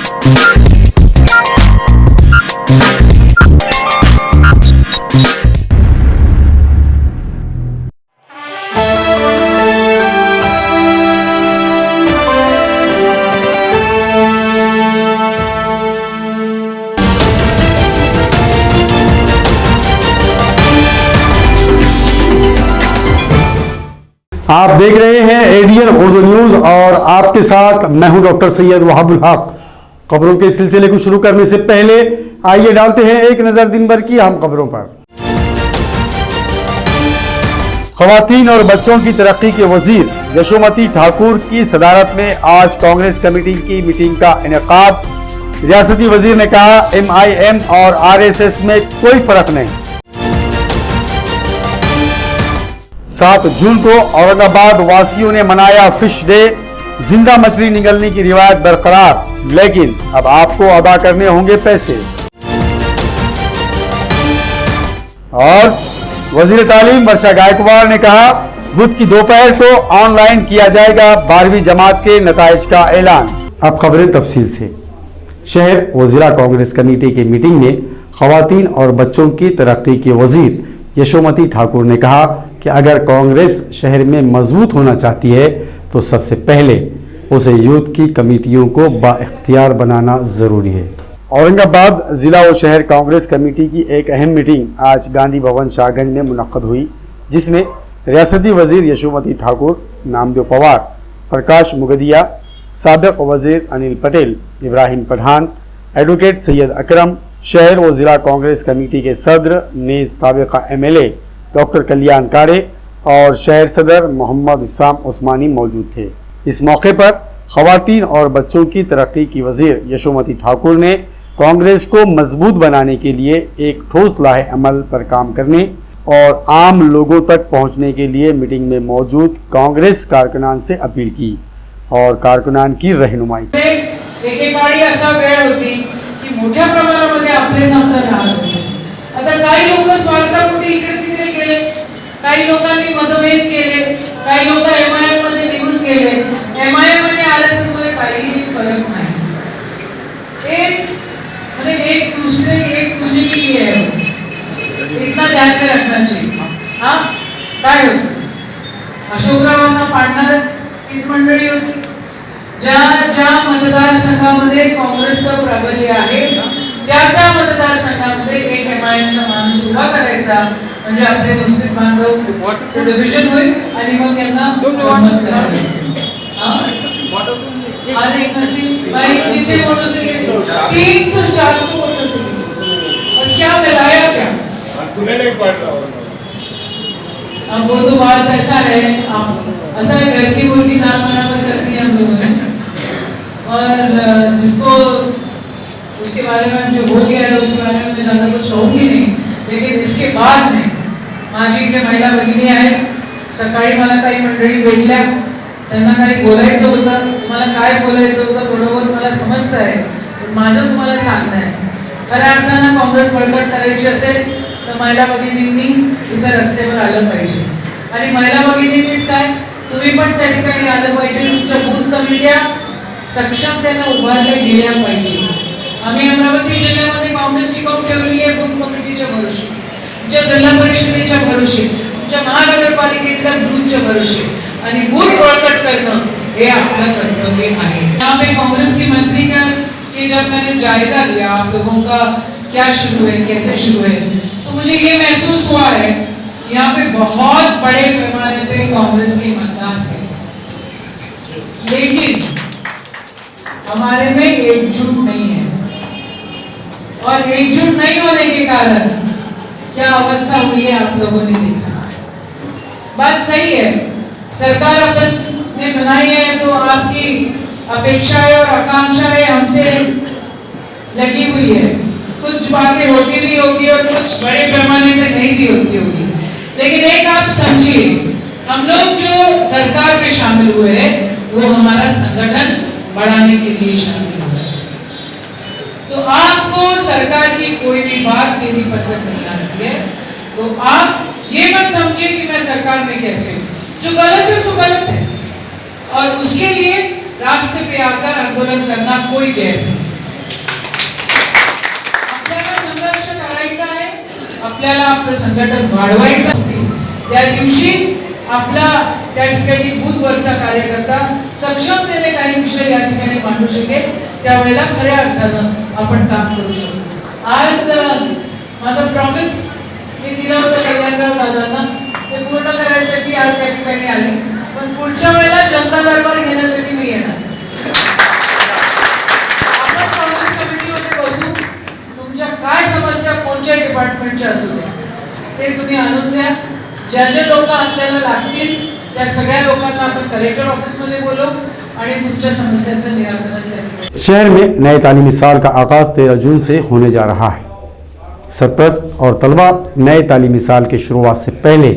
आप देख रहे हैं एडीएन उर्दू न्यूज और आपके साथ मैं हूं डॉक्टर सैयद वहाबुल हक। खबरों के सिलसिले को शुरू करने से पहले आइए डालते हैं एक नजर दिन भर की अहम खबरों पर। खवातीन और बच्चों की तरक्की के वजीर यशोमती ठाकुर की सदारत में आज कांग्रेस कमेटी की मीटिंग का इनेकाद। रियासती वजीर ने कहा, MIM और RSS में कोई फर्क नहीं। 7 जून को औरंगाबाद वासियों ने मनाया फिश डे। जिंदा मछली निगलने की रिवायत बरकरार, लेकिन अब आपको अदा करने होंगे पैसे। और वजीर तालीम वर्षा गायकवाड़ ने कहा, बुध की दोपहर को ऑनलाइन किया जाएगा 12वीं जमात के नताइज का ऐलान। अब खबरें तफसील से। शहर वजीरा कांग्रेस कमेटी की मीटिंग में खवातीन और बच्चों की तरक्की के वजीर यशोमती ठाकुर ने कहा कि अगर कांग्रेस शहर में मजबूत होना चाहती है तो सबसे पहले उसे यूथ की कमेटियों को बाइख्तियार बनाना जरूरी है। औरंगाबाद जिला और शहर कांग्रेस कमेटी की एक अहम मीटिंग आज गांधी भवन शाहगंज में मुनक्कद हुई, जिसमें रियासती वजीर यशोमती ठाकुर, नामदेव पवार, प्रकाश मुगदिया, साबिक वजीर अनिल पटेल, इब्राहिम पठान, एडवोकेट सैयद अकरम, शहर व जिला कांग्रेस कमेटी के सदर नेज साबिका MLA डॉक्टर कल्याण कारे और शहर सदर मोहम्मद इस्लाम उस्मानी मौजूद थे। इस मौके पर खवातीन और बच्चों की तरक्की की वजीर यशोमती ठाकुर ने कांग्रेस को मजबूत बनाने के लिए एक ठोस लाहे अमल पर काम करने और आम लोगों तक पहुंचने के लिए मीटिंग में मौजूद कांग्रेस कारकुनान से अपील की और कारकुनान की रहनुमाई। एकेकाळी असा वेळ होती की मोठ्या प्रमाणामध्ये आपले आमदार राहत होते। आता काही लोक स्वार्थापोटी इकडे तिकडे गेले, काही लोकांनी मतभेद केले, काही लोक MIM मध्ये निघून गेले। MIM आणि RSS मध्ये काही फरक नाही। एक दूसरे एक तुझे के लिए है, इतना ध्यान में रखना चाहिए। हाँ, काय होतं अशोकरावांना पाडणारी तीच मंडळी होती। ज्या मतदारसंघामध्ये काँग्रेसचं प्राबल्य आहे त्या मतदारसंघामध्ये एक MIMचा माणूस उभा करायचा, म्हणजे आपले मुस्लिम बांधव डिव्हिजन होईल आणि मग यांना बहुमत करावे। आणि नसीब भाई कितने वोटों से गए? 300-400 वोटों से। और क्या मिलाया क्या? तूने नहीं पढ़ा। अब वो तो बात ऐसा है, ऐसा है घर की मुर्गी दाल बराबर करती है हम लोगों ने। और जिसको उसके बारे में जो हो गया है उसके बारे में मैं ज़्यादा कुछ कहूँगी नहीं, लेकिन इसके बाद में माझी इथे महिला भगिनी आहेत। सकाळी मला काही मंडळी भेटल्या, त्यांना काही बोलायचं होतं। तुम्हाला काय बोलायचं होतं थोडं बहुत मला समजतं आहे, पण माझं तुम्हाला सांगणं आहे, खऱ्या अर्थानं काँग्रेस बळकट करायची असेल तर महिला भगिनींनी इथं रस्त्यावर आलं पाहिजे। आणि महिला भगिनींनीच काय, तुम्ही पण त्या ठिकाणी आलं पाहिजे। तुमच्या बूथ कमिट्या सक्षमतेने उभारल्या गेल्या पाहिजे। आम्ही अमरावती जिल्ह्यामध्ये काँग्रेस टिकवून ठेवलेली आहे बूथ कमिटीच्या भरोशी, तुमच्या जिल्हा परिषदेच्या भरोशी, तुमच्या महानगरपालिकेच्या बूथच्या भरोशी, आणि बूथ बळकट करणं हे आपलं कर्तव्य है। यहाँ पे कांग्रेस की मंत्री के जब मैंने जायजा लिया आप लोगों का क्या शुरू है, कैसे शुरू है, तो मुझे ये महसूस हुआ है कि यहाँ पे बहुत बड़े पैमाने पे कांग्रेस के मतदान है, लेकिन हमारे में एकजुट नहीं है। और एकजुट नहीं होने के कारण क्या अवस्था हुई है आप लोगों ने देखा। बात सही है, सरकार अपने बनाई है तो आपकी अपेक्षाएं और आकांक्षाएं हमसे लगी हुई है। कुछ बातें होती भी होगी और कुछ बड़े पैमाने पे नहीं भी होती होगी, लेकिन एक आप समझिए, हम लोग जो सरकार में शामिल हुए हैं वो हमारा संगठन बढ़ाने के लिए शामिल हुआ है। तो आपको सरकार की कोई भी बात यदि पसंद नहीं आती है तो आप ये मत समझिए कि मैं सरकार में कैसे हूँ। जो गलत है सो गलत है, और उसके लिए रास्ते पे आकर आंदोलन करना कोई गैर नहीं। आपल्याला आपलं संघटन वाढवायचं होते, त्या दिवशी आपला त्या ठिकाणी बूथवरचा कार्यकर्ता सक्षमतेने काही विषय या ठिकाणी मांडू शकेल, त्यावेळेला खऱ्या अर्थानं आपण काम करू शकतो. आज माझं प्रॉमिस मी दिलं होतं कल्याणराव दादांना, ते पूर्ण करायसाठी आज या ठिकाणी आली. पण पुढच्या वेळेला जनता दरबार घेण्यासाठी मी येणार. आपण काँग्रेस कमिटीमध्ये बसू, तुमच्या काय समस्या कोणत्याही डिपार्टमेंटच्या असू द्या ते तुम्ही आणून द्या. जे लोक आपल्याला लागतील त्या सगळ्या लोकांना आपण कलेक्टर ऑफिसमध्ये बोलवू आणि तुमच्या समस्यांचं निराकरण करें. शहर में नए तालीमी साल का आगाज 13 जून से होने जा रहा है. सरपरस्त और तलबा नए तालीमी साल की शुरुआत से पहले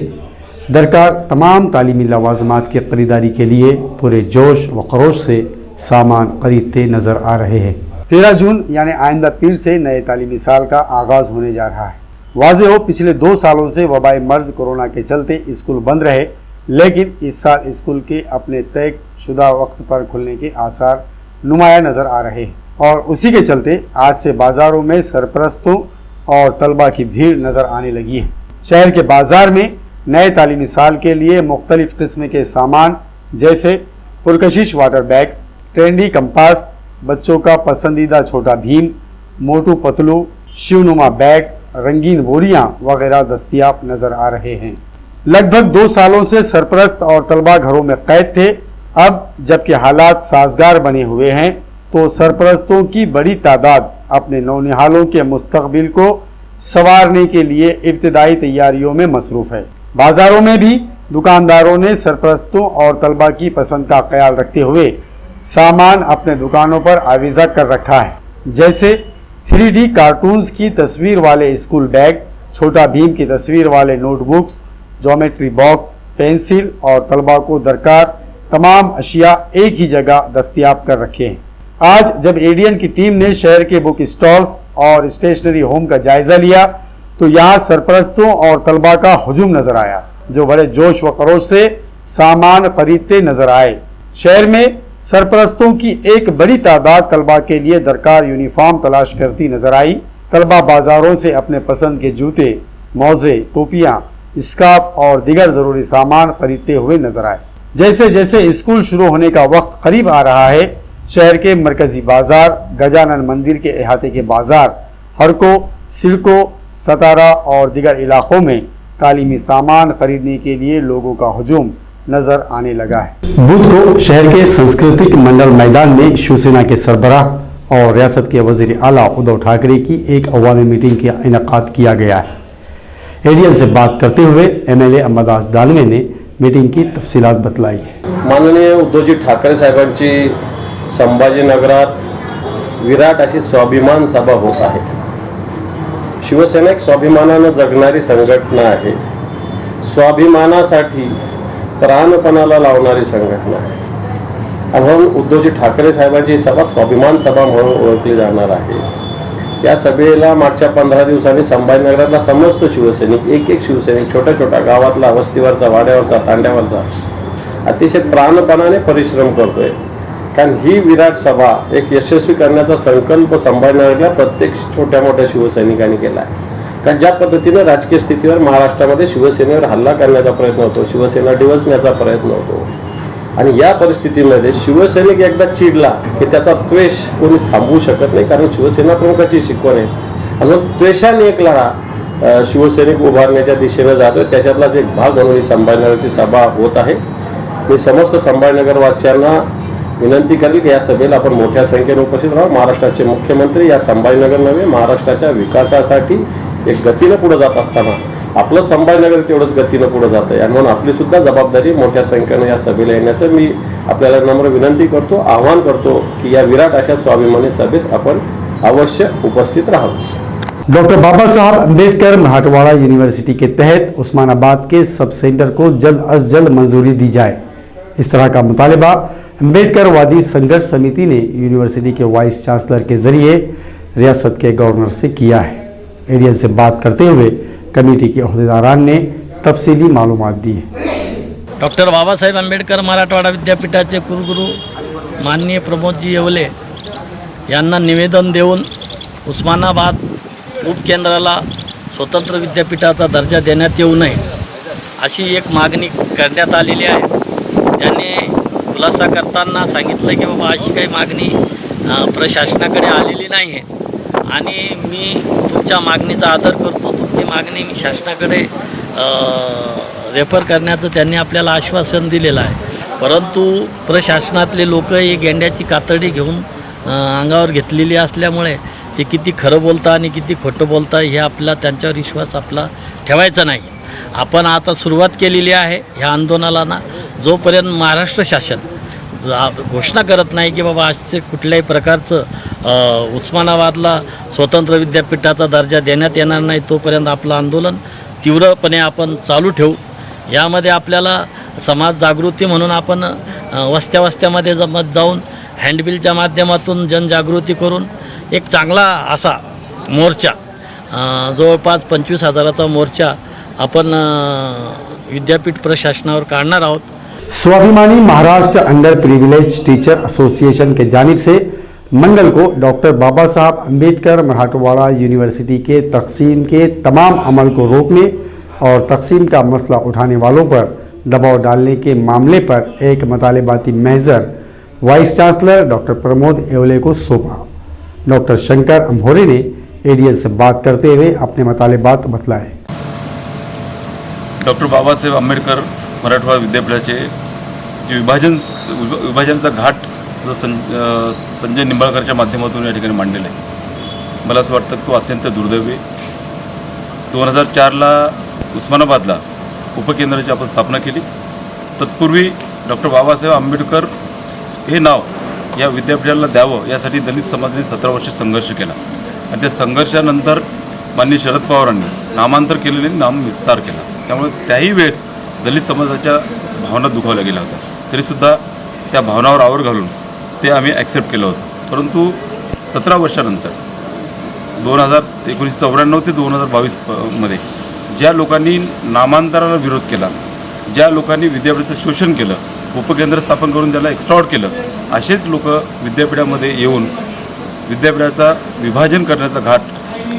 दरकार तमाम तालीमी लवाजमात की खरीदारी के लिए पूरे जोश व खरोश से सामान खरीदते नज़र आ रहे हैं. 13 जून यानी आइंदा पीर से नए तालीमी साल का आगाज़ होने जा रहा है. वाज़े हो पिछले 2 सालों से वबाई मर्ज कोरोना के चलते स्कूल बंद रहे, लेकिन इस साल स्कूल के अपने तय शुदा वक्त पर खुलने के आसार नुमाया नज़र आ रहे हैं और उसी के चलते आज से बाज़ारों में सरपरस्तों और तलबा की भीड़ नज़र आने लगी है. शहर के बाज़ार में नए तालीमी साल के लिए मुख्तलिफ़ किस्म के सामान जैसे पुरकशिश वाटर बैग्स, ट्रेंडी कंपास, बच्चों का पसंदीदा छोटा भीम, मोटू पतलू, शिवनुमा बैग, रंगीन बोरियां वगैरह दस्तयाब नज़र आ रहे हैं. लगभग 2 सालों से सरपरस्त और तलबा घरों में कैद थे. अब जबकि हालात साजगार बने हुए हैं तो सरपरस्तों की बड़ी तादाद अपने नौनिहालों के मुस्तकबिल को संवारने के लिए इब्तिदाई तैयारियों में मसरूफ़ है. बाज़ारों में भी दुकानदारों ने सरपरस्तों और तलबा की पसंद का ख्याल रखते हुए सामान अपने दुकानों पर आविज़ा कर रखा है. जैसे 3D कार्टून्स की तस्वीर वाले स्कूल बैग, छोटा भीम की तस्वीर वाले नोटबुक्स, ज्योमेट्री बॉक्स, पेंसिल और तलबा को दरकार तमाम अशिया एक ही जगह दस्तयाब कर रखे हैं. आज जब एडीएन की टीम ने शहर के बुक स्टॉल्स और स्टेशनरी होम का जायजा लिया तो यहाँ सरपरस्तों और तलबा का हुजूम नजर आया, जो बड़े जोश व खरोश से सामान खरीदते नजर आए. शहर में सरपरस्तों की एक बड़ी तादाद तलबा के लिए दरकार यूनिफॉर्म तलाश करती नजर आई. तलबा बाजारों से अपने पसंद के जूते, मोजे, टोपियाँ, स्कार्फ और दीगर ज़रूरी सामान खरीदते हुए नजर आए. जैसे जैसे स्कूल शुरू होने का वक्त करीब आ रहा है, शहर के मरकजी बाजार, गजानन मंदिर के अहाते के बाजार, हड़कों, सिड़कों, सतारा और दीगर इलाकों में तालीमी सामान खरीदने के लिए लोगों का हुजूम नजर आने लगा है. बुध को शहर के सांस्कृतिक मंडल मैदान में शिवसेना के सरबराह और रियासत के वजीर आला उद्धव ठाकरे की एक अवामी मीटिंग का इनेकाद किया गया है. एडीएन से बात करते हुए एमएलए अंबादास दानवे ने मीटिंग की तफसीलात बतलाई. माननीय उद्धवजी ठाकरे साहेबांची संभाजीनगरात विराट अशी स्वाभिमान सभा होत आहे. शिवसेना एक स्वाभिमानानं जगणारी संघटना आहे. स्वाभिमानासाठी प्राणपणाला लावणारी संघटना आहे. म्हणून उद्धवजी ठाकरे साहेबांची सभा स्वाभिमान सभा म्हणून ओळखली जाणार आहे. या सभेला मागच्या 15 दिवसांनी संभाजीनगरातला समस्त शिवसैनिक, एक शिवसैनिक, छोट्या छोट्या गावातला, वस्तीवरचा, वाड्यावरचा, तांड्यावरचा अतिशय प्राणपणाने परिश्रम करतोय. कारण ही विराट सभा एक यशस्वी करण्याचा संकल्प संभाजीनगरला प्रत्येक छोट्या मोठ्या शिवसैनिकांनी केला आहे. कारण ज्या पद्धतीने राजकीय स्थितीवर महाराष्ट्रामध्ये शिवसेनेवर हल्ला करण्याचा प्रयत्न होतो, शिवसेना डिवचण्याचा प्रयत्न होतो आणि या परिस्थितीमध्ये शिवसैनिक एकदा चिडला की त्याचा द्वेष कोणी थांबवू शकत नाही. कारण शिवसेना प्रमुखाची शिकवण आहे आणि द्वेषाने एक लढा शिवसैनिक उभारण्याच्या दिशेने जातोय. त्याच्यातलाच एक भाग म्हणून ही संभाजीनगरची सभा होत आहे. मी समस्त संभाजीनगरवासियांना विनंती करेल की या सभेला आपण मोठ्या संख्येने उपस्थित राहा. महाराष्ट्राचे मुख्यमंत्री या संभाजीनगर नव्हे महाराष्ट्राच्या विकासासाठी एक गतीनं पुढे जात असताना आपलं संभाजीनगर तेवढंच गतीनं पुढे जात आहे आणि म्हणून आपली सुद्धा जबाबदारी मोठ्या संख्येने या सभेला येण्याचं मी आपल्याला नम्र विनंती करतो, आवाहन करतो की या विराट अशा स्वाभिमानी सभेस आपण अवश्य उपस्थित राहावं. डॉक्टर बाबा साहब अम्बेडकर मराठवाड़ा यूनिवर्सिटी के तहत उस्मानाबाद के सब सेंटर को जल्द अज जल्द मंजूरी दी जाए. इस तरह का मुतालबा अम्बेडकरवादी संघर्ष समिति ने यूनिवर्सिटी के वाइस चांसलर के जरिए रियासत के गवर्नर से किया है. एडीएन से बात करते हुए कमेटी के अहदेदारान ने तफसीली मालूमात दी. डॉक्टर बाबासाहेब आंबेडकर मराठवाडा विद्यापीठाचे कुलगुरू माननीय प्रमोदजी येवले यांना निवेदन देऊन उस्मानाबाद उपकेंद्राला स्वतंत्र विद्यापीठाचा दर्जा देण्यात येऊ नये अशी एक मागणी करण्यात आलेली आहे. त्यांनी खुलासा करताना सांगितलं की बाबा अशी काही मागणी प्रशासनाकडे आलेली नाही आहे आणि मी तुमच्या मागणीचा आदर करतो. तुमची मागणी मी शासनाकडे रेफर करण्याचं त्यांनी आपल्याला आश्वासन दिलेलं आहे. परंतु प्रशासनातले लोक ही गेंड्याची कातडी घेऊन अंगावर घेतलेली असल्यामुळे ते किती खरं बोलता आणि किती खोटं बोलता हे आपला त्यांच्यावर विश्वास आपला ठेवायचा नाही. आपण आता सुरुवात केलेली आहे ह्या आंदोलनाला. जोपर्यंत महाराष्ट्र शासन घोषणा करत नाही की बाबा आजचे कुठल्याही प्रकारचं उस्मानाबादला स्वतंत्र विद्यापीठाचा दर्जा देण्यात येणार नाही तोपर्यंत आपलं आंदोलन तीव्रपणे आपण चालू ठेवू. यामध्ये आपल्याला समाज जागृती म्हणून आपण वस्त्यामध्ये जमत जाऊन हँडबिलच्या माध्यमातून जनजागृती करून एक चांगला असा मोर्चा जवळपास 25,000चा मोर्चा आपण विद्यापीठ प्रशासनावर काढणार आहोत. Swabhimani Maharashtra under privilege teacher association के जानिब से मंगल को डॉक्टर बाबा साहब अम्बेडकर मराठवाड़ा यूनिवर्सिटी के तकसीम के तमाम अमल को रोकने और तकसीम का मसला उठाने वालों पर दबाव डालने के मामले पर एक मतलाबाती महजर vice chancellor doctor Pramod Yeole को सौंपा. डॉक्टर शंकर अंभोरे ने एडीएन से बात करते हुए अपने मतलाबात बतलाए. डॉक्टर बाबासाहेब आंबेडकर मराठवाडा विद्यापीठाचे जे विभाजनाचा घाट जो संजय निंबाळकरच्या माध्यमातून या ठिकाणी मांडलेला आहे. मला असं वाटतं तो अत्यंत दुर्दैवी आहे. 2004ला उस्मानाबादला उपकेंद्राची आपण स्थापना केली. तत्पूर्वी डॉक्टर बाबासाहेब आंबेडकर हे नाव या विद्यापीठाला द्यावं यासाठी दलित समाजाने 17 वर्ष संघर्ष केला आणि त्या संघर्षानंतर माननीय शरद पवारांनी नामांतर केलेले नाम विस्तार केला. त्यामुळे त्याही वेळेस दलित समाजाच्या भावना दुखावल्या गेल्या होत्या. तरीसुद्धा त्या भावनावर आवर घालून ते आम्ही ॲक्सेप्ट केलं होतं. परंतु 17 वर्षानंतर 1994 ते 2022 मध्ये ज्या लोकांनी नामांतराला विरोध केला, ज्या लोकांनी विद्यापीठाचं शोषण केलं, उपकेंद्र स्थापन करून त्याला एक्स्ट्रॉट केलं, असेच लोक विद्यापीठामध्ये येऊन विद्यापीठाचा विभाजन करण्याचा घाट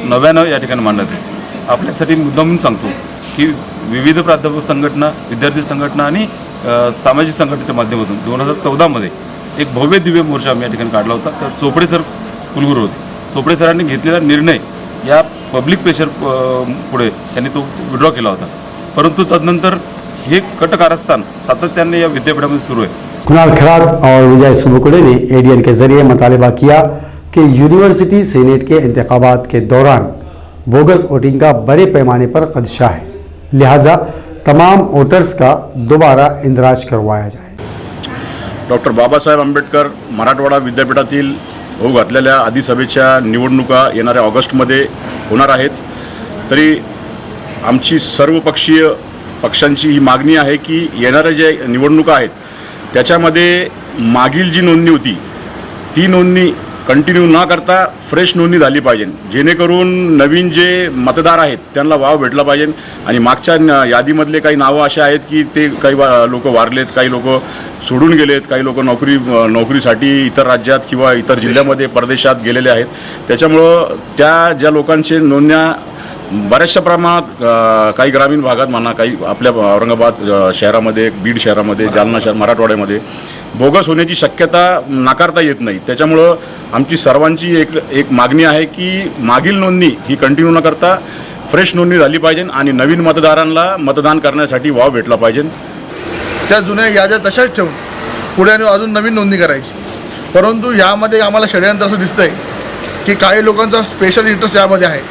नव्यानं या ठिकाणी मांडत आहे. आपल्यासाठी मुद्दामून सांगतो की विविध प्राध्यापक संघटना, विद्यार्थी संघटना आणि सामाजिक संघटनेच्या माध्यमातून 2014 मध्ये एक भव्य दिव्य मोर्चा आम्ही या ठिकाणी काढला होता. तर चोपडे सर कुलगुरू होते. चोपडे सरांनी घेतलेला निर्णय या पब्लिक प्रेशर पुढे त्यांनी तो विड्रॉ केला होता. परंतु तदनंतर हे कट कारस्थान सातत्याने या विद्यापीठामध्ये सुरू आहे. कुणाल खरात और विजय सुबुकुड़े ने एडीएन के जरिए मुतालबा किया कि यूनिवर्सिटी सीनेट के इंतखाबात के दौरान बोगस वोटिंग का बड़े पैमाने पर खदशा है, लिहाजा तमाम वोटर्स का दोबारा इंदराज करवाया जाए. डॉक्टर बाबासाहेब आंबेडकर मराठवाडा विद्यापीठातील होऊ घातलेल्या अधिसभेच्या निवडणुका येणाऱ्या ऑगस्टमध्ये होणार आहेत. तरी आमची सर्वपक्षीय पक्षांची ही मागणी आहे की येणाऱ्या ज्या निवडणुका आहेत त्याच्यामध्ये मागील जी नोंदणी होती ती नोंदणी कंटिन्यू न करता फ्रेश नोंदणी झाली पाहिजे, जेणेकरून नवीन जे मतदार आहेत त्यांना वाव भेटला पाहिजे. आणि मागच्या यादीमधले काही नावं असे आहेत की ते काही लोक वारलेत, काही लोक सोडून गेलेत, काही लोक नोकरीसाठी इतर राज्यात किंवा इतर जिल्ह्यामध्ये परदेशात गेलेले आहेत. त्याच्यामुळं त्या ज्या लोकांचे नोंदण्या बऱ्याचशा प्रमाणात काही ग्रामीण भागात म्हणा, काही आपल्या औरंगाबाद शहरामध्ये, बीड शहरामध्ये, जालना शहर, मराठवाड्यामध्ये बोगस होण्याची शक्यता नाकारता येत नाही. त्याच्यामुळं आमची सर्वांची एक मागणी आहे की मागील नोंदणी ही कंटिन्यू न करता फ्रेश नोंदणी झाली पाहिजे आणि नवीन मतदारांना मतदान करण्यासाठी वाव भेटला पाहिजे. त्या जुन्या याद्या तशाच ठेवून पुढे अजून नवीन नोंदणी करायची. परंतु यामध्ये आम्हाला षडयंत्र असं दिसतंय की काही लोकांचा स्पेशल इंटरेस्ट यामध्ये आहे,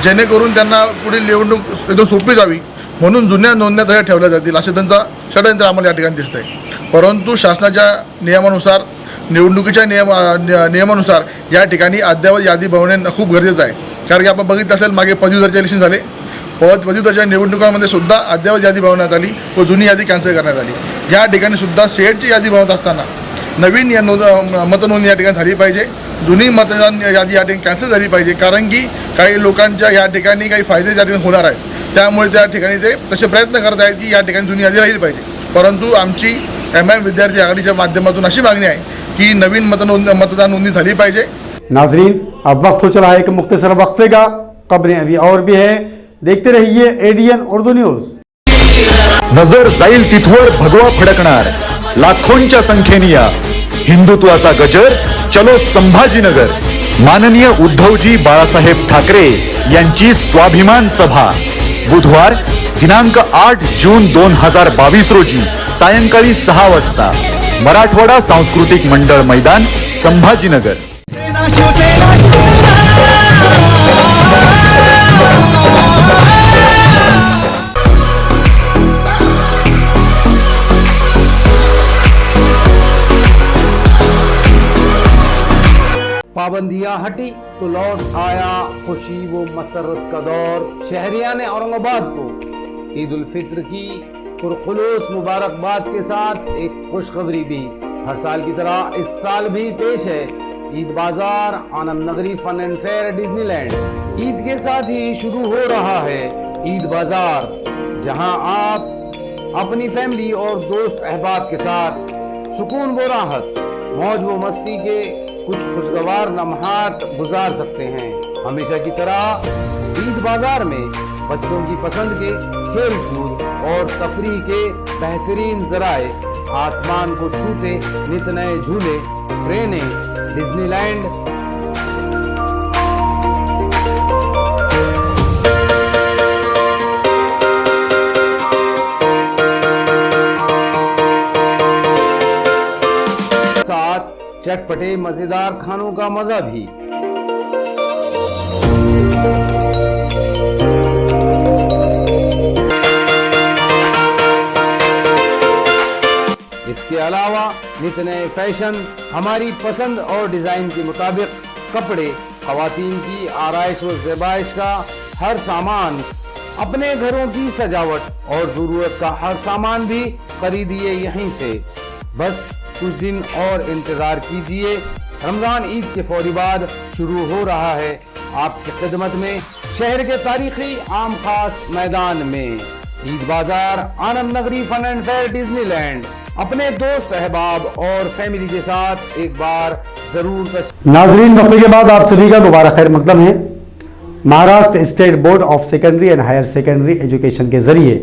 जेणेकरून त्यांना पुढील निवडणूक एकदम सोपी जावी म्हणून जुन्या नोंदण्या तशा ठेवल्या जातील असे त्यांचा षडयंत्र आम्हाला या ठिकाणी दिसतंय. परंतु शासनाच्या नियमानुसार, निवडणुकीच्या नियमानुसार या ठिकाणी अद्ययावत यादी बनवणे खूप गरजेचं आहे. कारण की आपण बघितलं असेल मागे पदवीधरचे इलेक्शन झाले, पदवीधरच्या निवडणुकांमध्ये सुद्धा अद्ययावत यादी बनवण्यात आली व जुनी यादी कॅन्सल करण्यात आली. या ठिकाणी सुद्धा सेटची यादी बनवत असताना नवीन मतनोंदणी या ठिकाणी झाली पाहिजे, जुनी मतदान यादी या ठिकाणी कॅन्सल झाली पाहिजे. कारण की काही लोकांच्या या ठिकाणी काही फायदे या ठिकाणी होणार आहेत, त्यामुळे त्या ठिकाणी ते तसे प्रयत्न करत आहेत की या ठिकाणी जुनी यादी राहिली पाहिजे. परंतु आमची एमआयएम विद्यार्थी आघाडीच्या माध्यमातून अशी मागणी आहे की नवीन मतदान नोंदणी झाली पाहिजे. नाजरीन, अब वक्त हो चला है एक मुख्तसर वक्फे का. खबरें अभी और भी हैं, देखते रहिए एडीएन उर्दू न्यूज। नजर जाईल तिथवर भगवा फडकणार, लाखोंच्या संख्येने या हिंदुत्वाचा गजर, चलो संभाजीनगर। माननीय उद्धवजी बाळासाहेब ठाकरे यांची स्वाभिमान सभा बुधवार दिनांक 8 जून 2022 रोजी सायंकाळी 6 वाजता मराठवाडा सांस्कृतिक मंडळ मैदान संभाजीनगर। पाबंदियां हटी तो लौट आया खुशी वो मसरत का दौर। शहरियान औरंगाबाद को ईद उल फित्र की पुरखुलूस मुबारकबाद के साथ एक खुशखबरी भी हर साल की तरह इस साल भी पेश है। ईद बाजार Anand Nagari fun and fair Disneyland. Eid के साथ ही शुरू हो रहा है ईद बाजार, जहां आप अपनी फैमिली और दोस्त अहबाब के साथ सुकून व राहत, मौज व मस्ती के कुछ खुशगवार लम्हात गुजार सकते हैं। हमेशा की तरह ईद बाजार में बच्चों की पसंद के खेल कूद और तफरीह के बेहतरीन जराए, आसमान को छूते नित नए झूले, ट्रेनें, डिज्नीलैंड, साथ चटपटे मजेदार खानों का मजा भी। इसके अलावा नित नए फैशन, हमारी पसंद और डिजाइन के मुताबिक कपड़े, खवातीन की आराइश व ज़ेबाइश का हर सामान, अपने घरों की सजावट और जरूरत का हर सामान भी खरीदिए यहीं से। बस कुछ दिन और इंतजार कीजिए, रमजान ईद के फौरी बाद शुरू हो रहा है आपकी खिदमत में शहर के तारीखी आम खास मैदान में ईद बाजार Anand Nagari fun and fair Disneyland. अपने दोस्त अहबाब और फैमिली के साथ एक बार जरूर नाजरीन, वक्फे के बाद आप सभी का दोबारा खैर मकदम है। Maharashtra state board of secondary and higher secondary education के जरिए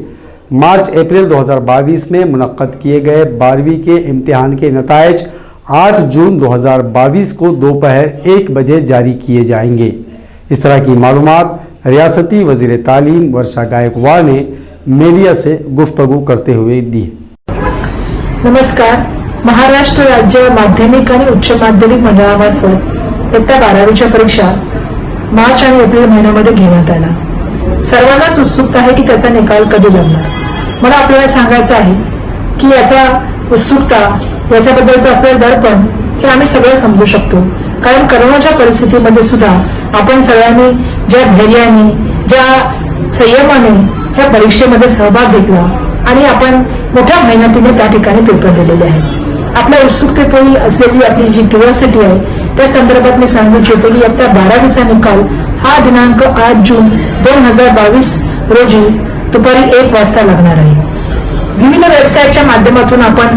मार्च अप्रैल 2022 में मुनक्कद किए गए 12वीं के इम्तिहान के नताइज 8 जून 2022 को दोपहर 1 बजे जारी किए जाएंगे। इस तरह की मालूमात रियासती वजीर तालीम वर्षा गायकवाड़ ने मीडिया से गुफ्तगू करते हुए दी। नमस्कार। महाराष्ट्र राज्य माध्यमिक आणि उच्च माध्यमिक मंडळामार्फत इयत्ता 12वीच्या परीक्षा मार्च आणि एप्रिल महिन्यामध्ये घेण्यात आला। सर्वांनाच उत्सुकता आहे की त्याचा निकाल कधी लागणार। मला आपल्याला सांगायचं आहे की याचा उत्सुकता, याच्याबद्दलचं असलेलं दडपण हे आम्ही सगळं समजू शकतो, कारण करोनाच्या परिस्थितीमध्ये सुद्धा आपण सगळ्यांनी ज्या धैर्याने, ज्या संयमाने ह्या परीक्षेमध्ये सहभाग घेतला आणि आपण मोठ्या मेहनतीने त्या ठिकाणी पेपर दिलेले आहेत। आपल्या उत्सुकतेपोटी असलेली आपली जी क्युरिओसिटी आहे त्या संदर्भात मी सांगू इच्छितो की इयत्ता 12वीचा निकाल हा दिनांक 8 जून 2022 रोजी दुपारी 1 वाजता लागणार आहे। विविध वेबसाईटच्या माध्यमातून आपण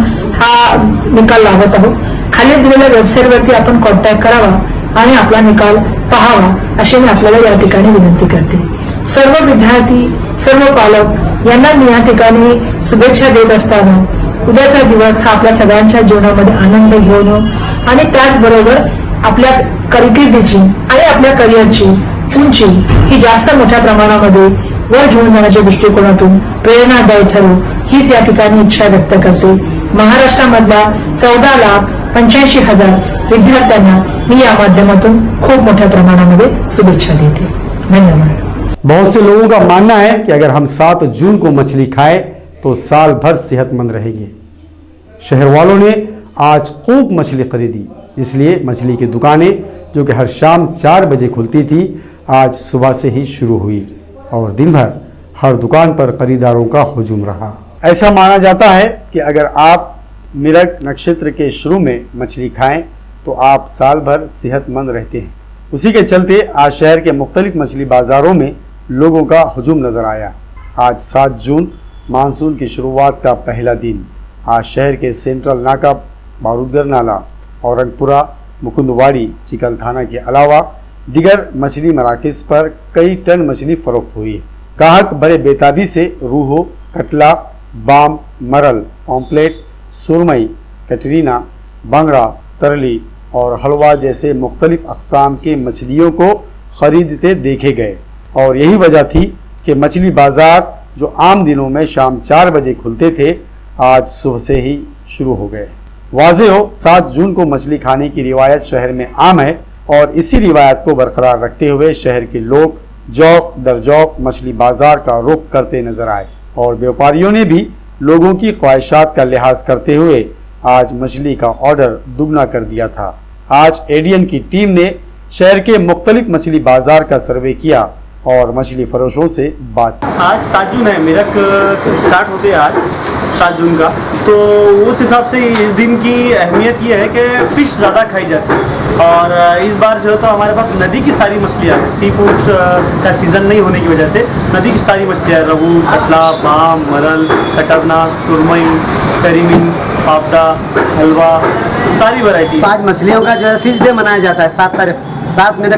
हा निकाल लावत आहोत। खाली दिलेल्या वेबसाईटवरती आपण कॉन्टॅक्ट करावा आणि आपला निकाल पाहावा अशी मी आपल्याला या ठिकाणी विनंती करते। सर्व विद्यार्थी, सर्व पालक यांना मी या ठिकाणी शुभेच्छा देत असताना उद्याचा दिवस हा आपल्या सगळ्यांच्या जीवनामध्ये आनंद घेऊन आणि त्याचबरोबर आपल्या कारकिर्दीची आणि आपल्या करिअरची उंची ही जास्त मोठ्या प्रमाणामध्ये वर घेऊन जाण्याच्या दृष्टिकोनातून प्रेरणादायी ठरू हीच या ठिकाणी इच्छा व्यक्त करते। महाराष्ट्रामधल्या 14,85,000 विद्यार्थ्यांना मी या माध्यमातून खूप मोठ्या प्रमाणामध्ये शुभेच्छा देते। धन्यवाद। बहुत से लोगों का मानना है कि अगर हम 7 जून को मछली खाएं तो साल भर सेहतमंद रहेंगे। शहर वालों ने आज खूब मछली खरीदी, इसलिए मछली की दुकानें जो कि हर शाम 4 बजे खुलती थी आज सुबह से ही शुरू हुई और दिन भर हर दुकान पर खरीदारों का हुजूम रहा। ऐसा माना जाता है कि अगर आप मृग नक्षत्र के शुरू में मछली खाएं तो आप साल भर सेहतमंद रहते हैं। उसी के चलते आज शहर के मुख्तलिफ मछली बाज़ारों में लोगों का हुजूम नज़र आया। आज 7 जून मानसून की शुरुआत का पहला दिन। आज शहर के सेंट्रल नाका, बारूदगर नाला, औरंगपुरा, मुकुंदवाड़ी, चिकल थाना के अलावा दिगर मछली मराकज़ पर कई टन मछली फरोख्त हुई। ग्राहक बड़े बेताबी से रूहो, कटला, बाम, मरल, पॉम्पलेट, सुरमई, कैटरीना, बंगड़ा, तरली और हलवा जैसे मुख्तलिफ अक़साम के मछलियों को खरीदते देखे गए। और यही वजह थी कि मछली बाजार जो आम दिनों में शाम 4 बजे खुलते थे, आज सुबह से ही शुरू हो गए। वाज़ेह हो 7 जून को मछली खाने की रिवायत शहर में आम है और इसी रिवायत को बरकरार रखते हुए शहर के लोग जौक दर जौक मछली बाजार का रुख करते नजर आए और व्यापारियों ने भी लोगों की ख्वाहिशात का लिहाज करते हुए आज मछली का ऑर्डर दुगना कर दिया था। आज एडीएन की टीम ने शहर के मुख्तलिफ मछली बाजार का सर्वे किया और मछली फरोशों से बात की। आज 7 जून है, मेरक स्टार्ट होते हैं आज 7 जून का, तो उस हिसाब से इस दिन की अहमियत ये है कि फ़िश ज़्यादा खाई जाती है और इस बार जो है तो हमारे पास नदी की सारी मछलियाँ हैं। सी फूड का सीज़न नहीं होने की वजह से नदी की सारी मछलियाँ, रोहू, कटला, बाम, मरल, कटरना, सुरमई, करीमीन, पापड़ा, हलवा, सारी वैरायटी। 5 मछलियों का जो है फिश डे मनाया जाता है 7 तारीख 7 मेरे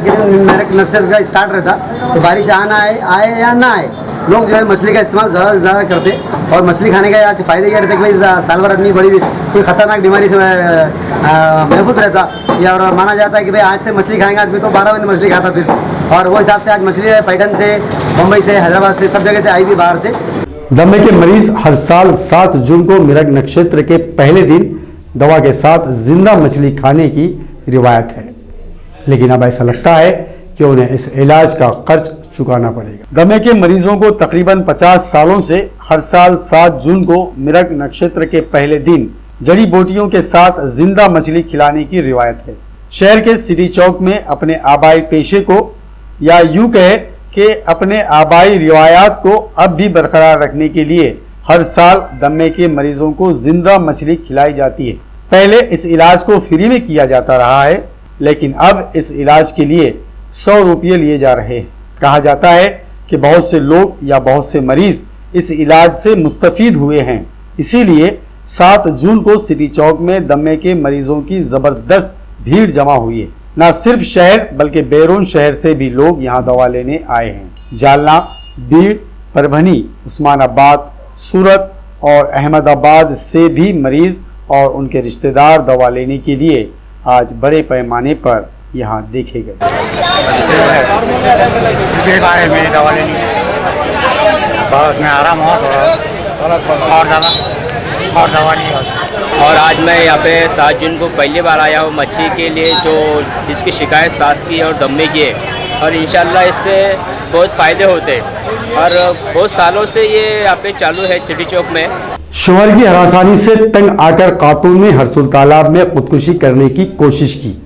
नक्शे का स्टार्ट रहता, तो बारिश आए या ना आए, लोग जो है मछली का इस्तेमाल ज़्यादा से ज़्यादा करते और मछली खाने का आज फ़ायदे क्या रहते कि भाई साल भर आदमी बड़ी कोई ख़तरनाक बीमारी से महफूज रहता, या और माना जाता है कि भाई आज से मछली खाएंगे आदमी तो 12 महीने मछली खाता फिर, और वो हिसाब से आज मछली पैटर्न से, मुंबई से, हैदराबाद से, सब जगह से आई भी बाहर से। दमे के मरीज हर साल 7 जून को मृग नक्षत्र के पहले दिन दवा के साथ जिंदा मछली खाने की रिवायत है, लेकिन अब ऐसा लगता है कि उन्हें इस इलाज का खर्च चुकाना पड़ेगा। दमे के मरीजों को तकरीबन 50 सालों से हर साल 7 जून को मृग नक्षत्र के पहले दिन जड़ी बूटियों के साथ जिंदा मछली खिलाने की रिवायत है। शहर के सिटी चौक में अपने आबाई पेशे को, या यूं कहे कि अपने आबाई रिवायात को अब भी बरकरार रखने के लिए हर साल दमे के मरीजों को जिंदा मछली खिलाई जाती है। पहले इस इलाज को फ्री में किया जाता रहा है, लेकिन अब इस इलाज के लिए 100 रुपये लिए जा रहे हैं। कहा जाता है कि बहुत से लोग या बहुत से मरीज इस इलाज से मुस्तफीद हुए हैं, इसीलिए 7 जून को सिटी चौक में दमे के मरीजों की जबरदस्त भीड़ जमा हुई है। न सिर्फ शहर बल्कि बैरून शहर से भी लोग यहाँ दवा लेने आए हैं। जालना, बीड़, परभनी, उस्मानाबाद, सूरत और अहमदाबाद से भी मरीज और उनके रिश्तेदार दवा लेने के लिए आज बड़े पैमाने पर यहाँ देखे गए। में दवा लेनी बहुत में आराम हुआ और दवा नहीं होती। और आज मैं यहाँ पे 7 जून को पहली बार आया हूँ मच्छी के लिए, जो जिसकी शिकायत सांस की और दमे की है, और इंशाल्लाह इससे बहुत फ़ायदे होते हैं और बहुत सालों से ये यहाँ पे चालू है सिटी चौक में। शोहर की हरासानी से तंग आकर खातून ने हरसुल तालाब में खुदकुशी करने की कोशिश की,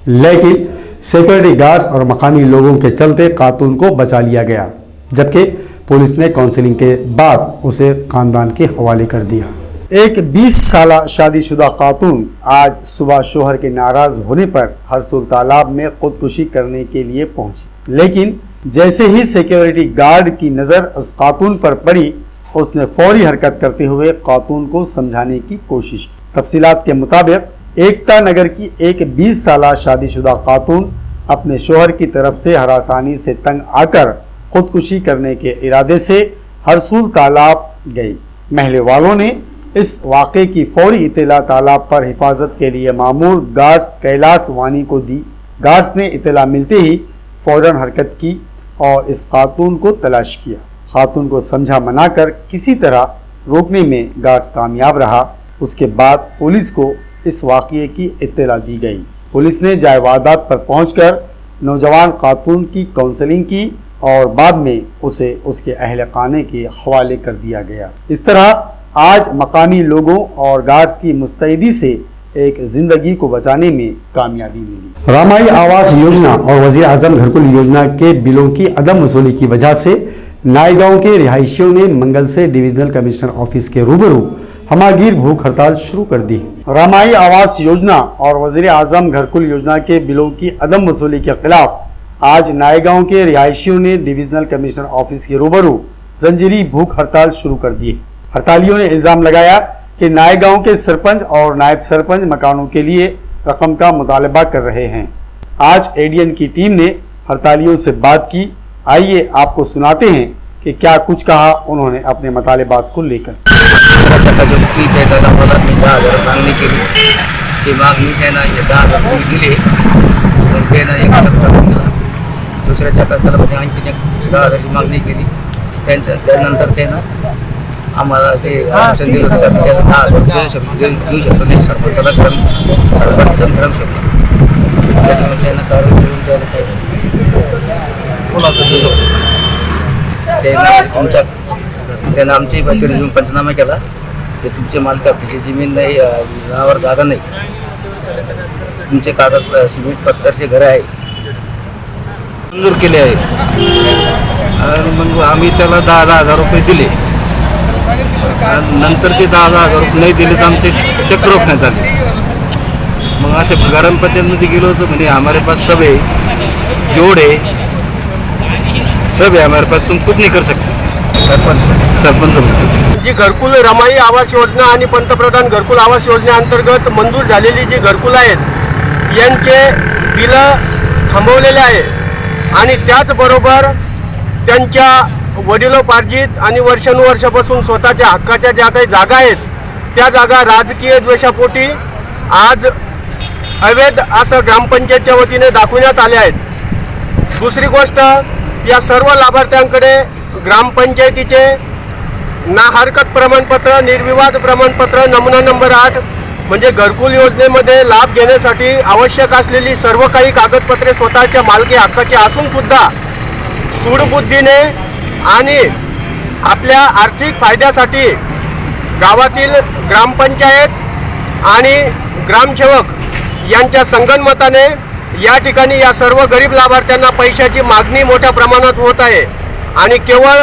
लेकिन सिक्योरिटी गार्ड्स और मकामी लोगों के चलते खातून को बचा लिया गया, जबकि पुलिस ने काउंसलिंग के बाद उसे खानदान के हवाले कर दिया। एक 20 साल शादीशुदा खातून आज सुबह शोहर के नाराज होने पर हरसुल तालाब में खुदकुशी करने के लिए पहुंची, लेकिन जैसे ही सिक्योरिटी गार्ड की नज़र उस खातून पर पड़ी, उसने फौरी हरकत करते हुए खातून को समझाने की कोशिश की। तफसीलात के मुताबिक एकता नगर की एक 20 साल शादीशुदा खातून अपने शोहर की तरफ से हरासानी से तंग आकर खुदकुशी करने के इरादे से हरसुल तालाब गई। महल्ले वालों ने इस वाक़े की फौरी इत्तला तालाब पर हिफाजत के लिए मामूर गार्ड्स कैलाश वानी को दी। गार्ड्स ने इत्तला मिलते ही फौरन हरकत की और इस खातून को तलाश किया। खातून को समझा मनाकर किसी तरह रोकने में गार्ड्स कामयाब रहा। उसके बाद पुलिस को इस वाक़े की इत्तला दी गई। पुलिस ने जाए वारदात पर पहुंचकर नौजवान खातून की काउंसलिंग की और बाद में उसे उसके अहल खाने के हवाले कर दिया गया। इस तरह आज मकामी लोगों और गार्ड्स की मुस्तैदी से एक जिंदगी को बचाने में कामयाबी मिली। रामाई आवास योजना और वज़ीर आज़म घरकुल योजना के बिलों की अदम वसूली की वजह से नायगांव के रिहायशियों ने मंगल से डिविजनल कमिश्नर ऑफिस के रूबरू हमागीर भूख हड़ताल शुरू कर दी। रामाई आवास योजना और वज़ीर आज़म घरकुल योजना के बिलों की अदम वसूली के खिलाफ आज नायगांव के रिहायशियों ने डिविजनल कमिश्नर ऑफिस के रूबरू जंजीरी भूख हड़ताल शुरू कर दी। हड़तालियों ने इल्जाम लगाया कि नायगांव के सरपंच और नायब सरपंच मकानों के लिए रकम का मुतालबा कर रहे हैं। आज एडीएन की टीम ने हड़तालियों से बात की। आइए आपको सुनाते हैं कि क्या कुछ कहा उन्होंने अपने मुतालिबात को लेकर। की त्याला मला मी 10,000 मागणी केली, ती मागणी त्यानं 10,000 रुपये दिले, मग त्यानं 1,00,000 रुपये दिला. दुसऱ्या चक्राला म्हणजे आणखी 10,000ची मागणी केली. त्यानंतर त्यानं आम्हाला ते आश्वासन दिलं होतं की त्याला 10,000 देऊ शकतो नाही सरपंचाला ग्रामसेवक. त्याच्यामुळे त्यानं कारवाई करून त्याला त्यानं आमची घेऊन पंचनामा केला की तुमचे मालक आपली जमीन नाही, नावावर जागा नाही, तुमचे कागद सिमेंट पत्थरचे घरं आहे मंजूर केले आहेत. आणि मग आम्ही त्याला 10,000 रुपये दिले. नंतर ते 10,000 रुपये नाही दिले तर आमचे चक्र रोखण्यात आले. मग असे ग्रामपंचायतमध्ये गेलो होतो, म्हणजे हमारे पास सब है, जोड़ है, सब है हमारे पास, तुम कुछ नहीं कर सकते. सरपंच जी घरकुल रमाई आवास योजना आणि पंतप्रधान घरकुल आवास योजनेअंतर्गत मंजूर झालेली जी घरकुल आहेत यांचे बिलं थांबवलेले आहे. आणि त्याचबरोबर त्यांच्या वडिलोपार्जित आणि वर्षानुवर्षापासून स्वतःच्या हक्काच्या ज्या काही जागा आहेत त्या जागा राजकीय द्वेषापोटी आज अवैध असं ग्रामपंचायतच्या वतीने दाखवण्यात आले आहेत. दुसरी गोष्ट, या सर्व लाभार्थ्यांकडे ग्रामपंचायतीचे ना हरकत प्रमाणपत्र, निर्विवाद प्रमाणपत्र, नमुना नंबर 8 म्हणजे घरकुल योजनेमध्ये लाभ घेण्यासाठी आवश्यक असलेली सर्व काही कागदपत्रे स्वतःच्या मालकी हक्काची असून सुद्धा सूडबुद्धीने आणि आपल्या आर्थिक फायद्यासाठी गावातील ग्रामपंचायत आणि ग्रामसेवक यांच्या संगनमताने या ठिकाणी या सर्व गरीब लाभार्थ्यांना पैशाची मागणी मोठ्या प्रमाणात होत आहे. आणि केवळ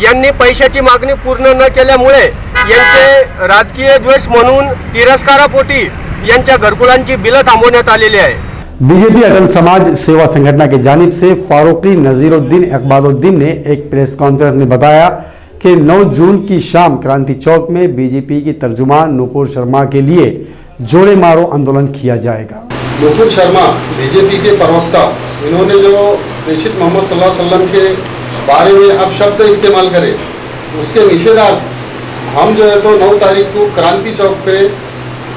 यांनी पैशाची मागणी पूर्ण न केल्यामुळे यांचे राजकीय द्वेष म्हणून तिरस्कारापोटी यांच्या घरकुलांची बिलं थांबवण्यात आलेली आहे. बीजेपी अटल समाज सेवा संगठन की जानिब से फारूकी नजीरुद्दीन इकबालुद्दीन ने एक प्रेस कॉन्फ्रेंस में बताया कि 9 जून की शाम क्रांति चौक में बीजेपी की तर्जुमान नूपुर शर्मा के लिए जोड़े मारो आंदोलन किया जाएगा। नूपुर शर्मा बीजेपी के प्रवक्ता, इन्होंने जो प्रेषित मोहम्मद सल्लल्लाहु अलैहि वसल्लम के बारे में अब शब्द इस्तेमाल करे उसके निषेधार्थ हम जो है तो 9 तारीख को क्रांति चौक पे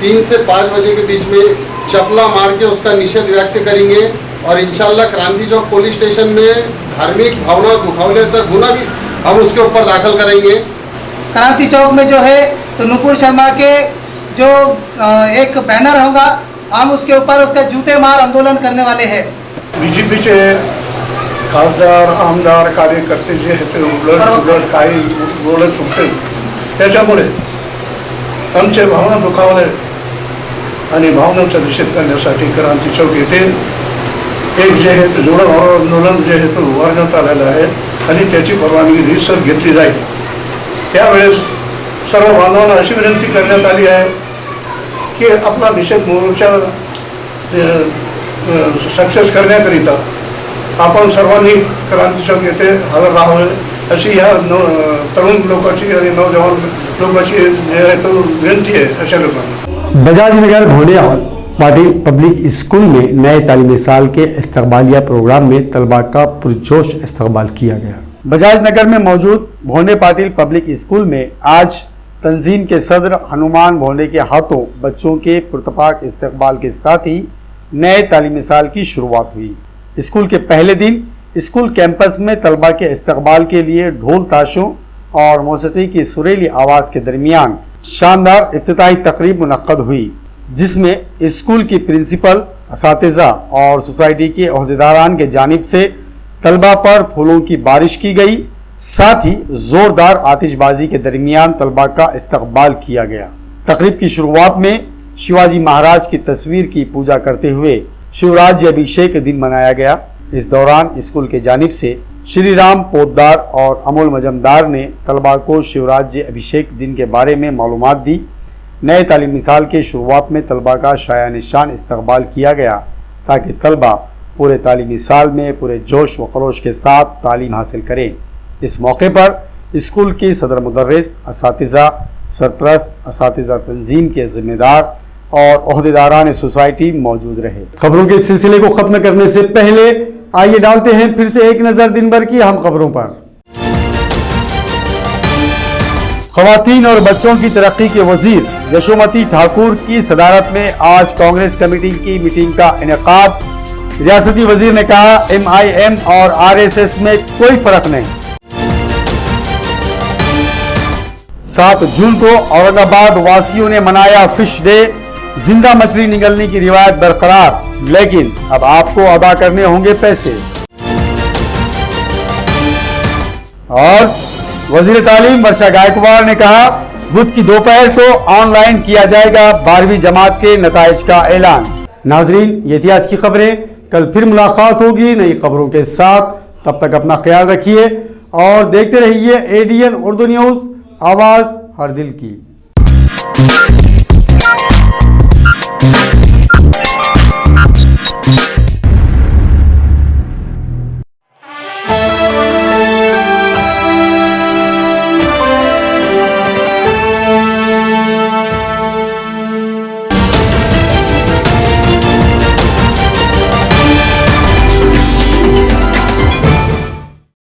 3 से 5 बजे के बीच में चपला मार के उसका निषेध व्यक्त करेंगे और इंशाल्लाह क्रांति चौक पुलिस स्टेशन में धार्मिक भावना दुखावल्याचा गुना भी हम उसके ऊपर दाखिल करेंगे। क्रांति चौक में जो है तो नूपुर शर्मा के जो एक बैनर होगा हम उसके ऊपर उसका जूते मार आंदोलन करने वाले हैं। बीजेपीचे खासदार आमदार कार्यकर्ते जे आहेत ते उलट काही बोलत सुटते, त्याच्यामुळे आमचे भावना दुखावले आणि भावनांचा निषेध करण्यासाठी क्रांती चौक येथे एक जे आहे ते जोडा आंदोलन जे आहे ते उभारण्यात आलेलं आहे आणि त्याची परवानगी रीतसर घेतली जाईल। त्यावेळेस सर्व बांधवांना अशी विनंती करण्यात आली आहे की आपला निषेध मोर्चा सक्सेस करण्याकरिता आपण सर्वांनी क्रांती चौक येथे हजर राहावे अशी ह्या तरुण लोकांची आणि नौजवान लोकांची जे आहे तो विनंती आहे अशा लोकांना। बजाज नगर भोले पाटिल पब्लिक स्कूल में नए तालीमी साल के इस्तकबालिया प्रोग्राम में तलबा का पुरजोश इस्तकबाल किया गया। बजाज नगर में मौजूद भोने पाटिल पब्लिक स्कूल में आज तंजीम के सदर हनुमान भोने के हाथों बच्चों के पुरतपाक इस्तकबाल के साथ ही नए तालीमी साल की शुरुआत हुई। स्कूल के पहले दिन स्कूल कैंपस में तलबा के इस्तकबाल के लिए ढोल ताशों और मौसीकी की सुरीली आवाज़ के दरमियान शानदार इफ्तिताही तकरीब मुनक्कद हुई, जिसमें स्कूल की प्रिंसिपल, असातिज़ा और सोसाइटी के अहदेदारान के जानिब से तलबा पर फूलों की बारिश की गई। साथ ही जोरदार आतिशबाजी के दरमियान तलबा का इस्तकबाल किया गया। तकरीब की शुरुआत में शिवाजी महाराज की तस्वीर की पूजा करते हुए शिवराज्य अभिषेक दिन मनाया गया। इस दौरान स्कूल के जानिब से श्री राम पोद्दार और अमोल मजमदार ने तलबा को शिवराज्य अभिषेक दिन के बारे में मालूमात दी। नए तालीमी साल के शुरुआत में तलबा का शाया निशान इस्तकबाल किया गया ताकि तलबा पूरे तालीमी साल में पूरे जोश व खरोश के साथ तालीम हासिल करें। इस मौके पर स्कूल के सदर मुदर्रिस, असातिज़ा, सरप्रस्त, असातिज़ा तंजीम के जिम्मेदार और ओहदेदारान सोसाइटी मौजूद रहे। खबरों के सिलसिले को खत्म करने से पहले आइए डालते हैं फिर से एक नज़र दिन भर की अहम खबरों पर। खवातीन और बच्चों की तरक्की के वजीर यशोमती ठाकुर की सदारत में आज कांग्रेस कमेटी की मीटिंग का इनेकाद। रियासती वजीर ने कहा, MIM और RSS में कोई फर्क नहीं। 7 जून को औरंगाबाद वासियों ने मनाया फिश डे। जिंदा मछली निगलने की रिवायत बरकरार, लेकिन अब आपको अदा करने होंगे पैसे। और वजीर तालीम वर्षा गायकवाड़ ने कहा, बुध की दोपहर को ऑनलाइन किया जाएगा 12वीं जमात के नताइज का ऐलान। नाजरीन, ये थी आज की खबरें। कल फिर मुलाकात होगी नई खबरों के साथ। तब तक अपना ख्याल रखिए और देखते रहिए ADN उर्दू न्यूज, आवाज हर दिल की।